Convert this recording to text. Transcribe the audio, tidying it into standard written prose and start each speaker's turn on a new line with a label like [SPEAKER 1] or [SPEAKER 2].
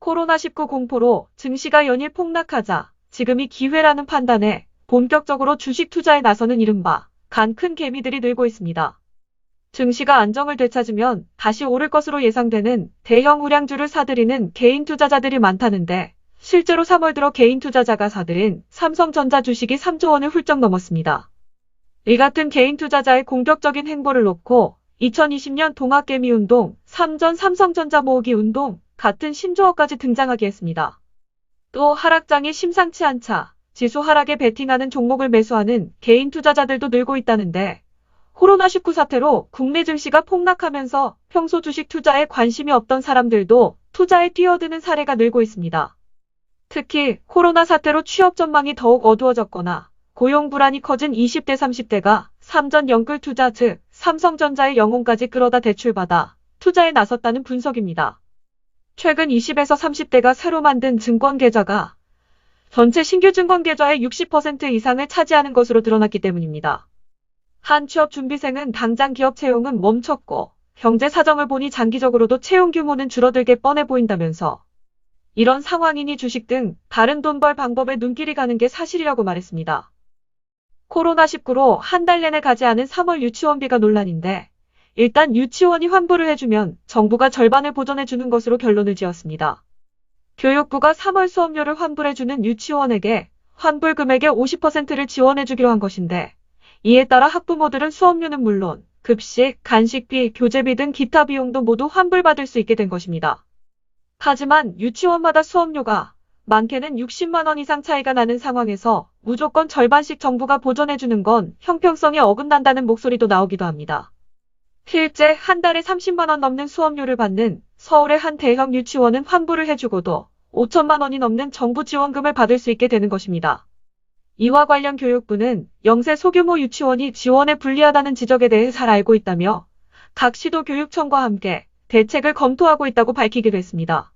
[SPEAKER 1] 코로나19 공포로 증시가 연일 폭락하자 지금이 기회라는 판단에 본격적으로 주식 투자에 나서는 이른바 간 큰 개미들이 늘고 있습니다. 증시가 안정을 되찾으면 다시 오를 것으로 예상되는 대형 우량주를 사들이는 개인 투자자들이 많다는데 실제로 3월 들어 개인 투자자가 사들인 삼성전자 주식이 3조 원을 훌쩍 넘었습니다. 이 같은 개인 투자자의 공격적인 행보를 놓고 2020년 동학개미운동, 3전 삼성전자 모으기 운동 같은 신조어까지 등장하게 했습니다. 또 하락장이 심상치 않자 지수 하락에 베팅하는 종목을 매수하는 개인 투자자들도 늘고 있다는데 코로나19 사태로 국내 증시가 폭락하면서 평소 주식 투자에 관심이 없던 사람들도 투자에 뛰어드는 사례가 늘고 있습니다. 특히 코로나 사태로 취업 전망이 더욱 어두워졌거나 고용 불안이 커진 20대 30대가 삼전 영끌 투자 즉 삼성전자의 영혼까지 끌어다 대출받아 투자에 나섰다는 분석입니다. 최근 20에서 30대가 새로 만든 증권 계좌가 전체 신규 증권 계좌의 60% 이상을 차지하는 것으로 드러났기 때문입니다. 한 취업준비생은 당장 기업 채용은 멈췄고 경제 사정을 보니 장기적으로도 채용 규모는 줄어들게 뻔해 보인다면서 이런 상황이니 주식 등 다른 돈 벌 방법에 눈길이 가는 게 사실이라고 말했습니다. 코로나19로 한 달 내내 가지 않은 3월 유치원비가 논란인데 일단 유치원이 환불을 해주면 정부가 절반을 보전해주는 것으로 결론을 지었습니다. 교육부가 3월 수업료를 환불해주는 유치원에게 환불 금액의 50%를 지원해주기로 한 것인데 이에 따라 학부모들은 수업료는 물론 급식, 간식비, 교재비 등 기타 비용도 모두 환불받을 수 있게 된 것입니다. 하지만 유치원마다 수업료가 많게는 60만 원 이상 차이가 나는 상황에서 무조건 절반씩 정부가 보전해주는 건 형평성에 어긋난다는 목소리도 나오기도 합니다. 실제 한 달에 30만 원 넘는 수업료를 받는 서울의 한 대형 유치원은 환불을 해주고도 5천만 원이 넘는 정부 지원금을 받을 수 있게 되는 것입니다. 이와 관련 교육부는 영세 소규모 유치원이 지원에 불리하다는 지적에 대해 잘 알고 있다며 각 시도 교육청과 함께 대책을 검토하고 있다고 밝히기도 했습니다.